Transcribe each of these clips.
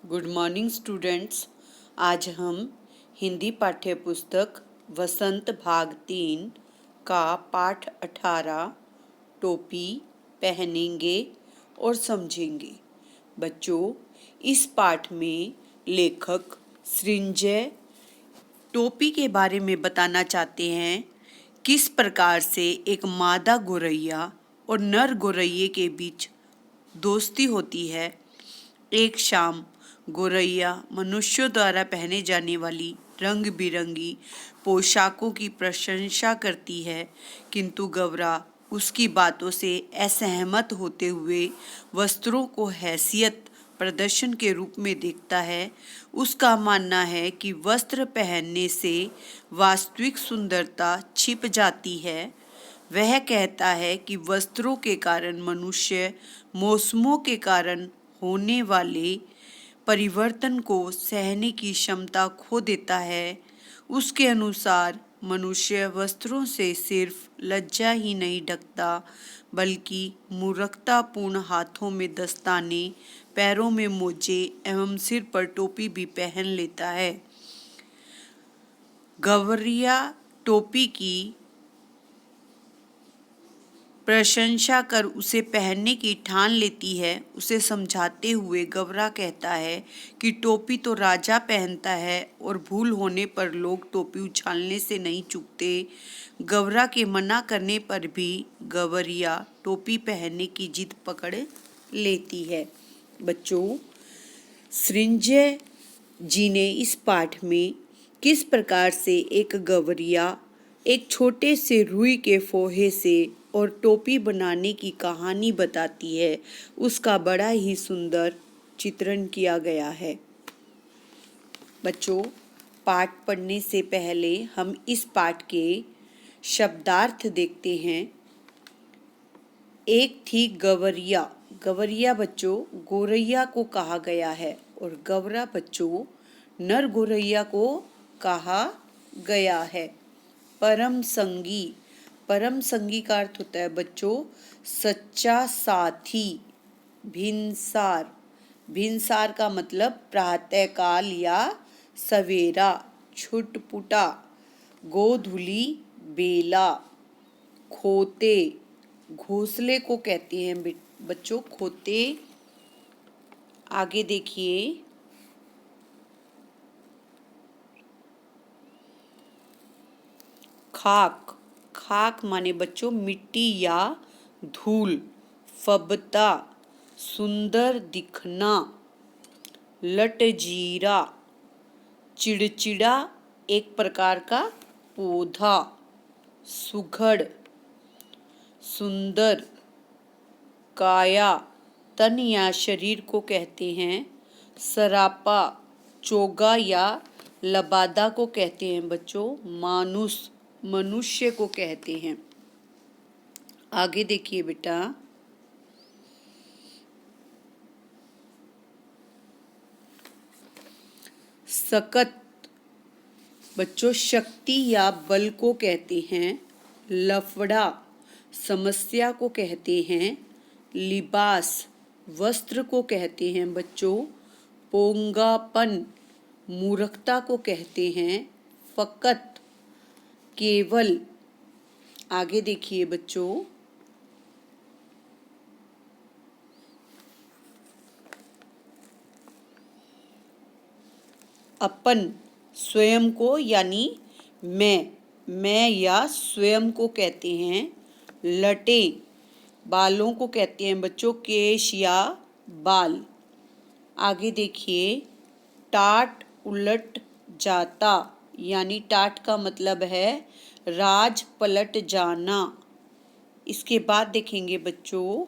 Good morning students. आज हम हिंदी पाठ्य पुस्तक वसंत भाग 3 का पाठ 18 टोपी पहनेंगे और समझेंगे। बच्चों, इस पाठ में लेखक सृंजय टोपी के बारे में बताना चाहते हैं। किस प्रकार से एक मादा गौरैया और नर गौरैये के बीच दोस्ती होती है। एक शाम गौरैया मनुष्यों द्वारा पहने जाने वाली रंग बिरंगी पोशाकों की प्रशंसा करती है, किंतु गौरा उसकी बातों से असहमत होते हुए वस्त्रों को हैसियत प्रदर्शन के रूप में देखता है। उसका मानना है कि वस्त्र पहनने से वास्तविक सुंदरता छिप जाती है। वह कहता है कि वस्त्रों के कारण मनुष्य मौसमों के कारण होने वाले परिवर्तन को सहने की क्षमता खो देता है। उसके अनुसार मनुष्य वस्त्रों से सिर्फ लज्जा ही नहीं ढकता, बल्कि मूर्खतापूर्ण हाथों में दस्ताने, पैरों में मोजे एवं सिर पर टोपी भी पहन लेता है। गौरैया टोपी की प्रशंसा कर उसे पहनने की ठान लेती है। उसे समझाते हुए गौरा कहता है कि टोपी तो राजा पहनता है और भूल होने पर लोग टोपी उछालने से नहीं चूकते। गौरा के मना करने पर भी गौरैया टोपी पहनने की जिद पकड़ लेती है। बच्चों, सृंजय जी ने इस पाठ में किस प्रकार से एक गौरैया एक छोटे से रुई के फोहे से और टोपी बनाने की कहानी बताती है, उसका बड़ा ही सुंदर चित्रण किया गया है। बच्चों, पाठ पढ़ने से पहले हम इस पाठ के शब्दार्थ देखते हैं। एक थी गौरैया। गौरैया बच्चों गौरैया को कहा गया है और गौरा बच्चों नर गौरैया को कहा गया है। परम संगी। परम संगी का अर्थ होता है बच्चों सच्चा साथी। भिनसार। भिनसार का मतलब प्रातःकाल या सवेरा। छुटपुटा। गोधूली बेला। खोते। घोंसले को कहते हैं बच्चों खोते। आगे देखिए, खाक। खाक माने बच्चों मिट्टी या धूल। फबता सुंदर दिखना। लटजीरा चिड़चिड़ा एक प्रकार का पौधा। सुघड़ सुंदर। काया तन या शरीर को कहते हैं। सरापा चोगा या लबादा को कहते हैं बच्चों। मानुष मनुष्य को कहते हैं। आगे देखिए बेटा, सकत बच्चों शक्ति या बल को कहते हैं। लफड़ा समस्या को कहते हैं। लिबास वस्त्र को कहते हैं बच्चों। पोंगापन मूर्खता को कहते हैं। फकत केवल। आगे देखिए बच्चों, अपन स्वयं को यानी मैं या स्वयं को कहते हैं। लटे बालों को कहते हैं बच्चों केश या बाल। आगे देखिए, टाट उलट जाता यानी टाट का मतलब है राज पलट जाना। इसके बाद देखेंगे बच्चों,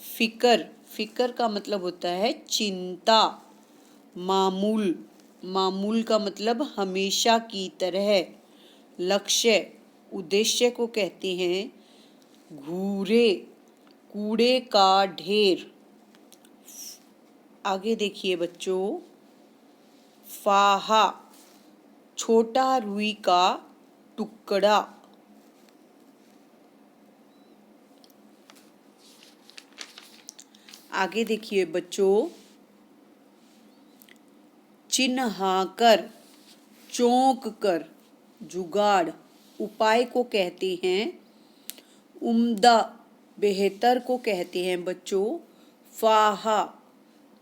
फिकर। फिकर का मतलब होता है चिंता। मामूल। मामूल का मतलब हमेशा की तरह। लक्ष्य उद्देश्य को कहते हैं। घूरे कूड़े का ढेर। आगे देखिए बच्चों, फाहा छोटा रुई का टुकड़ा। आगे देखिए बच्चों, चिन्हाकर, चौंक कर, जुगाड़। उपाय को कहते हैं उम्दा, बेहतर को कहते हैं बच्चों फाहा।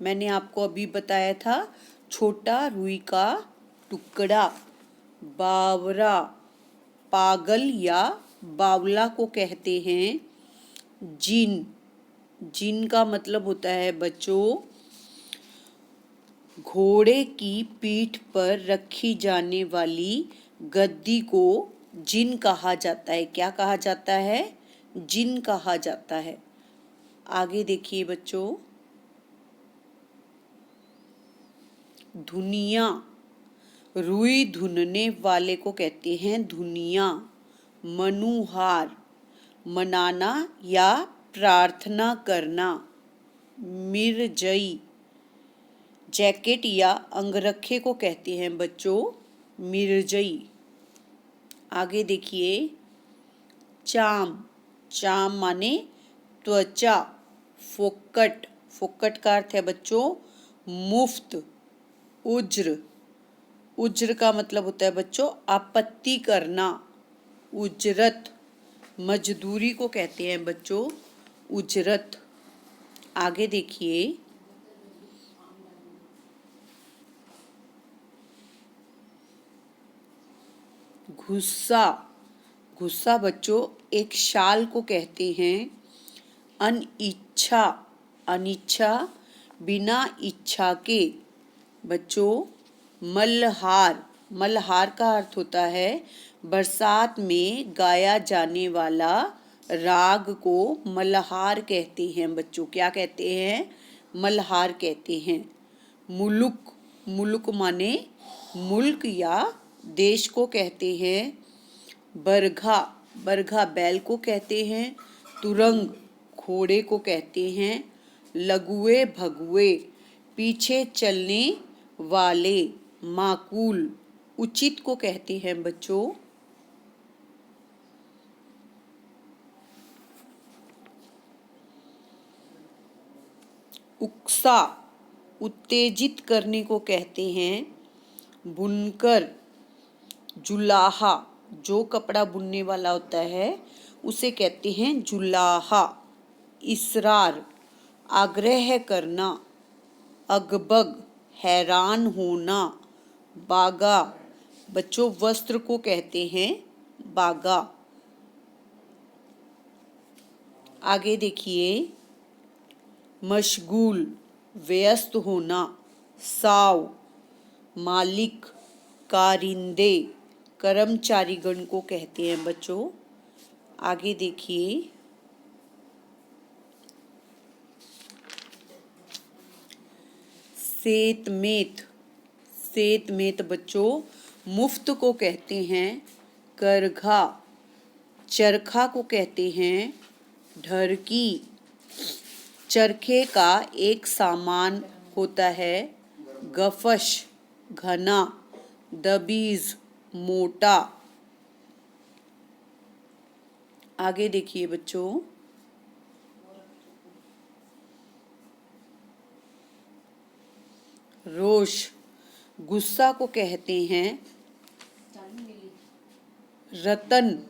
मैंने आपको अभी बताया था छोटा रुई का टुकड़ा। बावरा, पागल या बावला को कहते हैं जिन। जिन का मतलब होता है बच्चों घोड़े की पीठ पर रखी जाने वाली गद्दी को जिन कहा जाता है। क्या कहा जाता है? जिन कहा जाता है। आगे देखिए बच्चों, धुनिया, रुई धुनने वाले को कहते हैं धुनिया। मनुहार, मनाना या प्रार्थना करना। मिर्जई, जैकेट या अंगरखे को कहते हैं बच्चों मिर्जई। आगे देखिए, चाम, चाम माने त्वचा। फोकट, फोकट का अर्थ है बच्चों मुफ्त। उज्र, उज्र का मतलब होता है बच्चों आपत्ति करना। उजरत, मजदूरी को कहते हैं बच्चों उजरत। आगे देखिए, गुस्सा, गुस्सा बच्चों एक शाल को कहते हैं। अनिच्छा, अनिच्छा बिना इच्छा के बच्चों। मल्हार, मल्हार का अर्थ होता है बरसात में गाया जाने वाला राग को मल्हार कहते हैं बच्चों। क्या कहते हैं? मल्हार कहते हैं। मुलुक, मुलुक माने मुल्क या देश को कहते हैं। बरघा, बरघा बैल को कहते हैं। तुरंग, घोड़े को कहते हैं। लघुए भगुए, पीछे चलने वाले। माकूल, उचित को कहते हैं बच्चों। उकसा, उत्तेजित करने को कहते हैं। बुनकर, जुलाहा, जो कपड़ा बुनने वाला होता है उसे कहते हैं जुलाहा। इसरार, आग्रह करना। अगबग, हैरान होना। बागा, बच्चों वस्त्र को कहते हैं बागा। आगे देखिए, मशगूल, व्यस्त होना। साव, मालिक, कारिंदे, कर्मचारीगण को कहते हैं बच्चों। आगे देखिए, सेतमेत, सेतमेत बच्चों मुफ्त को कहते हैं। करघा, चरखा को कहते हैं ढरकी। चरखे का एक सामान होता है। गफश, घना। दबीज, मोटा। आगे देखिए बच्चों, रोष, गुस्सा को कहते हैं। रतन,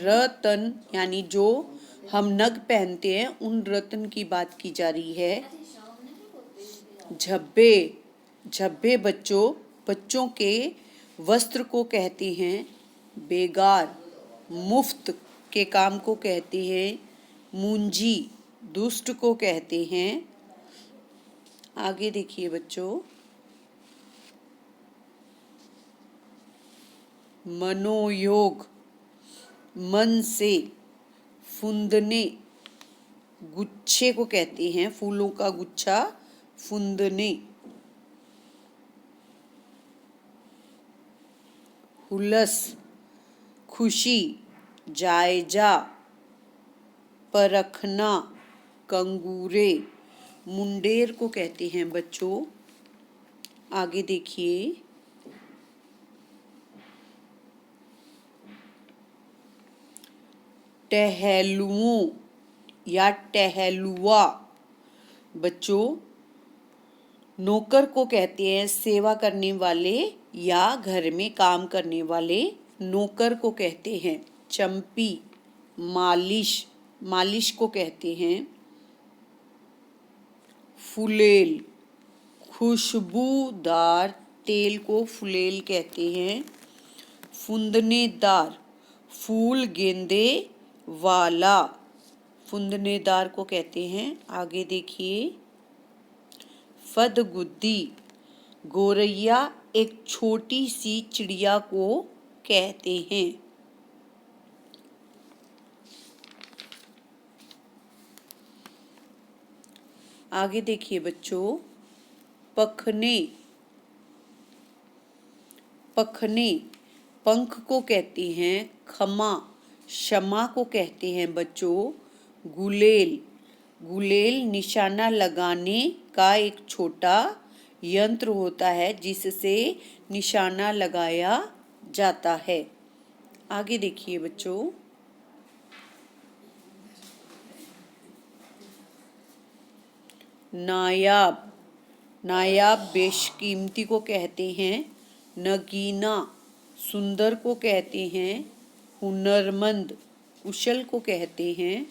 रतन यानी जो हम नग पहनते हैं उन रतन की बात की जा रही है। झब्बे, झब्बे बच्चों बच्चों के वस्त्र को कहते हैं। बेगार, मुफ्त के काम को कहते हैं। मुंजी, दुष्ट को कहते हैं। आगे देखिए बच्चों, मनोयोग, मन से। फुंदने, गुच्छे को कहते हैं फूलों का गुच्छा फुंदने। हुलस, खुशी, जायजा, परखना। कंगूरे, मुंडेर को कहते हैं बच्चों। आगे देखिए, टहलुओं या टहलुआ, बच्चों, नौकर को कहते हैं सेवा करने वाले या घर में काम करने वाले, नौकर को कहते हैं। चंपी, मालिश, मालिश को कहते हैं। फुलेल, खुशबूदार तेल को फुलेल कहते हैं। फुंदनेदार, फूल गेंदे वाला, फुंदनेदार को कहते हैं। आगे देखिए, फदगुद्दी, गोरैया एक छोटी सी चिड़िया को कहते हैं। आगे देखिए बच्चों, पखने, पखने पंख को कहते हैं। खमा, क्षमा को कहते हैं बच्चों। गुलेल, गुलेल निशाना लगाने का एक छोटा यंत्र होता है जिससे निशाना लगाया जाता है। आगे देखिए बच्चों, नायाब, नायाब बेशकीमती को कहते हैं। नगीना, सुंदर को कहते हैं। हुनरमंद, कुशल को कहते हैं।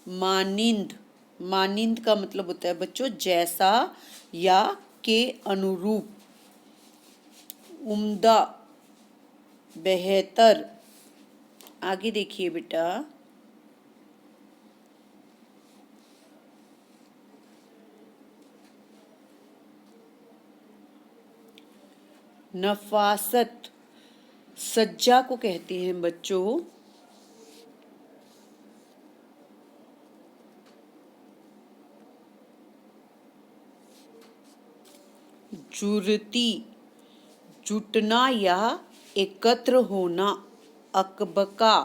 मानिंद, मानिंद का मतलब होता है बच्चों जैसा या के अनुरूप। उम्दा, बेहतर। आगे देखिए बेटा, नफासत, सज्जा को कहते हैं बच्चों। जुरती, जुटना या एकत्र होना। अकबका,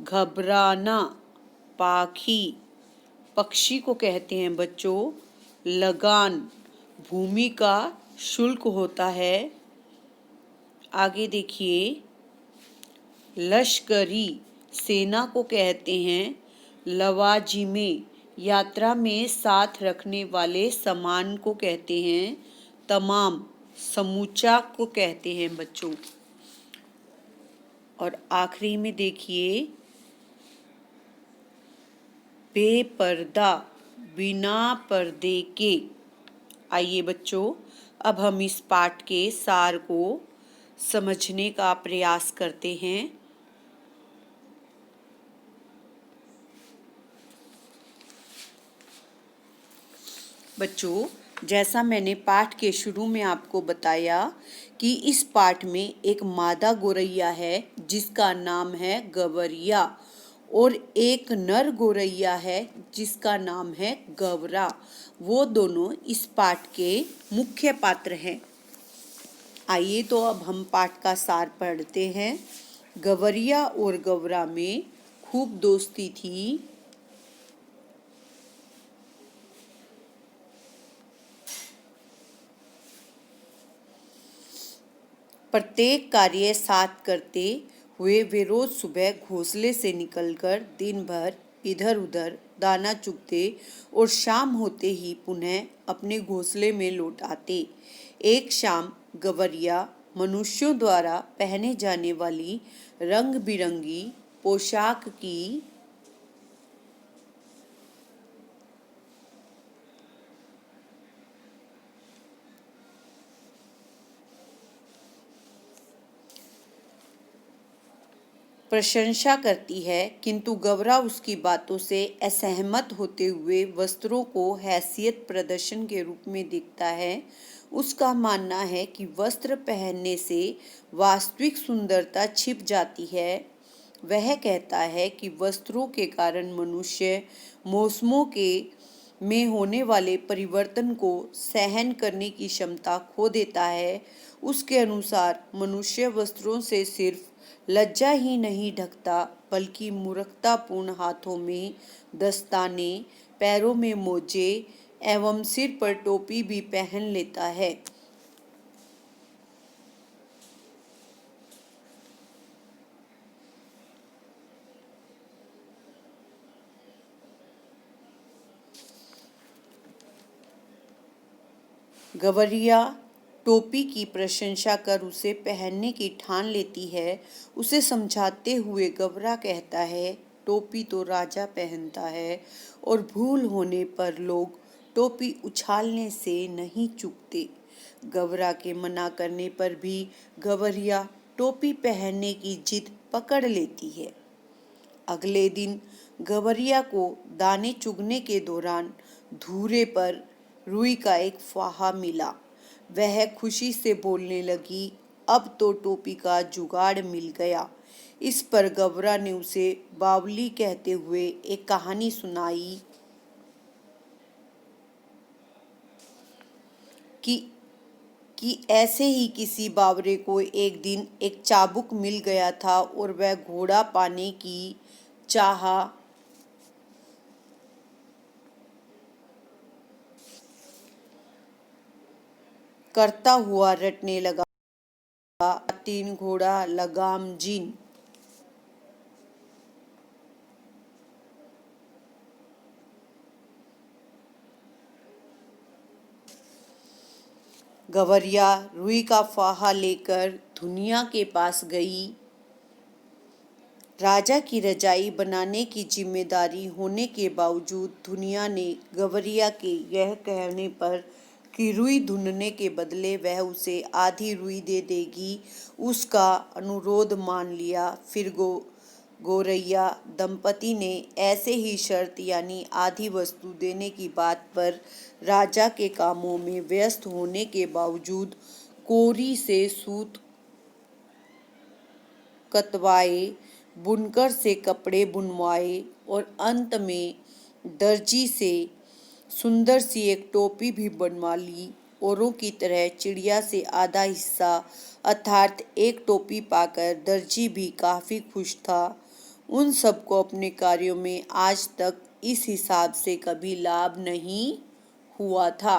घबराना। पाखी, पक्षी को कहते हैं बच्चों। लगान, भूमि का शुल्क होता है। आगे देखिए, लश्करी, सेना को कहते हैं। लवाजिमे, यात्रा में साथ रखने वाले सामान को कहते हैं। तमाम, समूचा को कहते हैं बच्चों। और आखिरी में देखिए, बेपर्दा, बिना पर्दे के। आइए बच्चों, अब हम इस पाठ के सार को समझने का प्रयास करते हैं। बच्चों, जैसा मैंने पाठ के शुरू में आपको बताया कि इस पाठ में एक मादा गोरैया है जिसका नाम है गवरिया, और एक नर गोरैया है जिसका नाम है गवरा। वो दोनों इस पाठ के मुख्य पात्र हैं। आइए तो अब हम पाठ का सार पढ़ते हैं। गवरिया और गवरा में खूब दोस्ती थी। प्रत्येक कार्य साथ करते हुए वे रोज सुबह घोंसले से निकलकर दिन भर इधर उधर दाना चुगते और शाम होते ही पुनः अपने घोंसले में लौट आते। एक शाम गवरिया मनुष्यों द्वारा पहने जाने वाली रंग बिरंगी पोशाक की प्रशंसा करती है, किंतु गवरा उसकी बातों से असहमत होते हुए वस्त्रों को हैसियत प्रदर्शन के रूप में देखता है। उसका मानना है कि वस्त्र पहनने से वास्तविक सुंदरता छिप जाती है। वह कहता है कि वस्त्रों के कारण मनुष्य मौसमों के में होने वाले परिवर्तन को सहन करने की क्षमता खो देता है। उसके अनुसार मनुष्य वस्त्रों से सिर्फ लज्जा ही नहीं ढकता, बल्कि मूर्खतापूर्ण हाथों में दस्ताने, पैरों में मोजे एवं सिर पर टोपी भी पहन लेता है। गवरिया टोपी की प्रशंसा कर उसे पहनने की ठान लेती है। उसे समझाते हुए गवरा कहता है, टोपी तो राजा पहनता है और भूल होने पर लोग टोपी उछालने से नहीं चूकते। गवरा के मना करने पर भी गवरिया टोपी पहनने की जिद पकड़ लेती है। अगले दिन गवरिया को दाने चुगने के दौरान धूरे पर रुई का एक फाहा मिला। वह खुशी से बोलने लगी, अब तो टोपी का जुगाड़ मिल गया। इस पर गवरा ने उसे बावली कहते हुए एक कहानी सुनाई कि ऐसे ही किसी बावरे को एक दिन एक चाबुक मिल गया था और वह घोड़ा पाने की चाह करता हुआ रटने लगा, तीन घोड़ा लगाम जीन। गवरिया रुई का फाहा लेकर दुनिया के पास गई। राजा की रजाई बनाने की जिम्मेदारी होने के बावजूद दुनिया ने गवरिया के यह कहने पर कि रुई ढूंढने के बदले वह उसे आधी रुई दे देगी, उसका अनुरोध मान लिया। फिर गौरैया दंपति ने ऐसे ही शर्त यानी आधी वस्तु देने की बात पर राजा के कामों में व्यस्त होने के बावजूद कोरी से सूत कतवाए, बुनकर से कपड़े बुनवाए और अंत में दर्जी से सुंदर सी एक टोपी भी बनवा ली। औरों की तरह चिड़िया से आधा हिस्सा अर्थात एक टोपी पाकर दर्जी भी काफी खुश था। उन सबको अपने कार्यों में आज तक इस हिसाब से कभी लाभ नहीं हुआ था।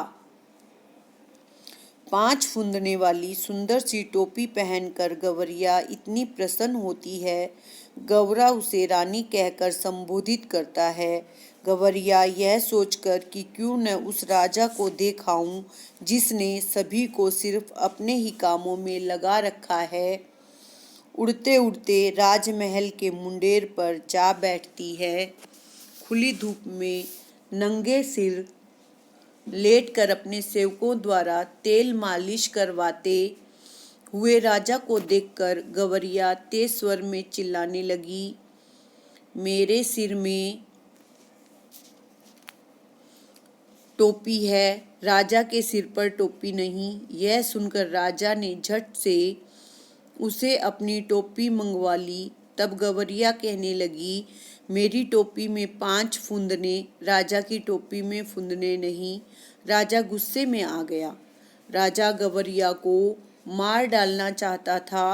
5 फुंदने वाली सुंदर सी टोपी पहनकर गवरिया इतनी प्रसन्न होती है। गवरा उसे रानी कहकर संबोधित करता है। गवरिया यह सोचकर कि क्यों न उस राजा को दिखाऊं जिसने सभी को सिर्फ अपने ही कामों में लगा रखा है, उड़ते उड़ते राजमहल के मुंडेर पर जा बैठती है। खुली धूप में नंगे सिर लेटकर अपने सेवकों द्वारा तेल मालिश करवाते हुए राजा को देखकर गवरिया तेज स्वर में चिल्लाने लगी, मेरे सिर में टोपी है, राजा के सिर पर टोपी नहीं। यह सुनकर राजा ने झट से उसे अपनी टोपी मंगवा ली। तब गवरिया कहने लगी, मेरी टोपी में 5 फुंदने, राजा की टोपी में फुंदने नहीं। राजा गुस्से में आ गया। राजा गवरिया को मार डालना चाहता था,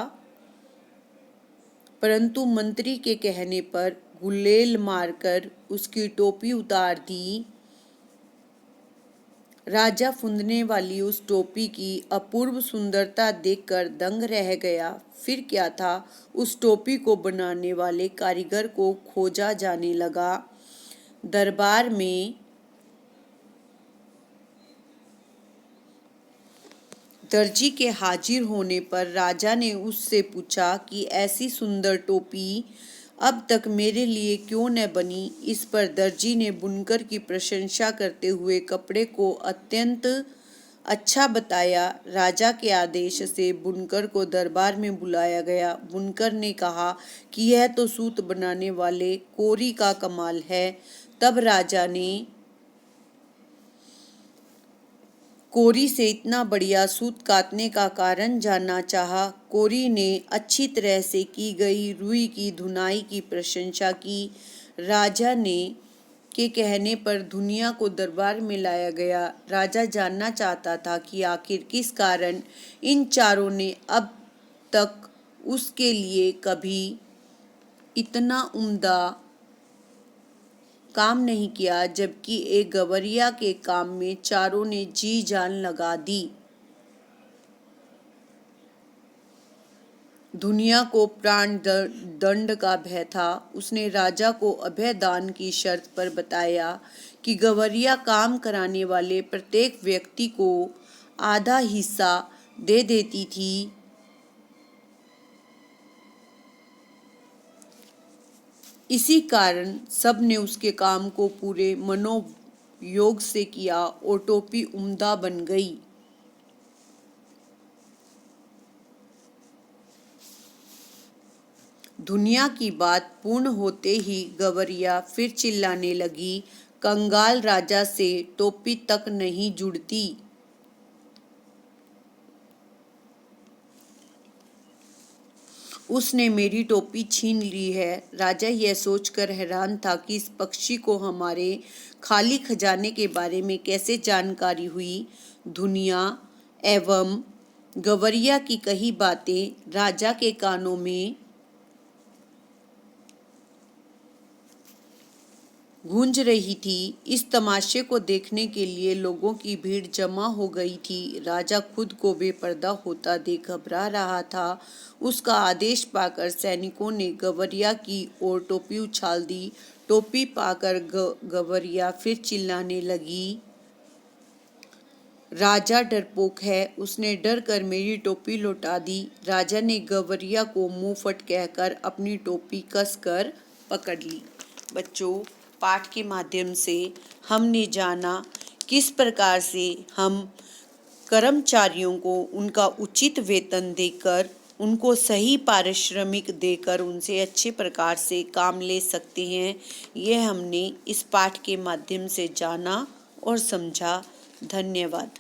परंतु मंत्री के कहने पर गुलेल मारकर उसकी टोपी उतार दी। राजा फुंदने वाली उस टोपी की अपूर्व सुंदरता देखकर दंग रह गया। फिर क्या था, उस टोपी को बनाने वाले कारीगर को खोजा जाने लगा। दरबार में दर्जी के हाजिर होने पर राजा ने उससे पूछा कि ऐसी सुंदर टोपी अब तक मेरे लिए क्यों न बनी। इस पर दर्जी ने बुनकर की प्रशंसा करते हुए कपड़े को अत्यंत अच्छा बताया। राजा के आदेश से बुनकर को दरबार में बुलाया गया। बुनकर ने कहा कि यह तो सूत बनाने वाले कोरी का कमाल है। तब राजा ने कोरी से इतना बढ़िया सूत काटने का कारण जानना चाहा। कोरी ने अच्छी तरह से की गई रुई की धुनाई की प्रशंसा की। राजा ने के कहने पर दुनिया को दरबार में लाया गया। राजा जानना चाहता था कि आखिर किस कारण इन चारों ने अब तक उसके लिए कभी इतना उम्दा काम नहीं किया, जबकि एक गवरिया के काम में चारों ने जी जान लगा दी। दुनिया को प्राण दंड का भय था। उसने राजा को अभय दान की शर्त पर बताया कि गवरिया काम कराने वाले प्रत्येक व्यक्ति को आधा हिस्सा दे देती थी। इसी कारण सब ने उसके काम को पूरे मनोयोग से किया और टोपी उम्दा बन गई। दुनिया की बात पूर्ण होते ही गवरिया फिर चिल्लाने लगी, कंगाल राजा से टोपी तक नहीं जुड़ती। उसने मेरी टोपी छीन ली है। राजा यह सोचकर हैरान था कि इस पक्षी को हमारे खाली खजाने के बारे में कैसे जानकारी हुई। दुनिया एवं गवरिया की कही बातें राजा के कानों में गूंज रही थी। इस तमाशे को देखने के लिए लोगों की भीड़ जमा हो गई थी। राजा खुद को बेपर्दा होता देख घबरा रहा था। उसका आदेश पाकर सैनिकों ने गवरिया की ओर टोपी उछाल दी। टोपी पाकर गवरिया फिर चिल्लाने लगी, राजा डरपोक है, उसने डर कर मेरी टोपी लौटा दी। राजा ने गवरिया को मुंहफट कहकर अपनी टोपी कसकर पकड़ ली। बच्चों, पाठ के माध्यम से हमने जाना किस प्रकार से हम कर्मचारियों को उनका उचित वेतन देकर, उनको सही पारिश्रमिक देकर उनसे अच्छे प्रकार से काम ले सकते हैं। यह हमने इस पाठ के माध्यम से जाना और समझा। धन्यवाद।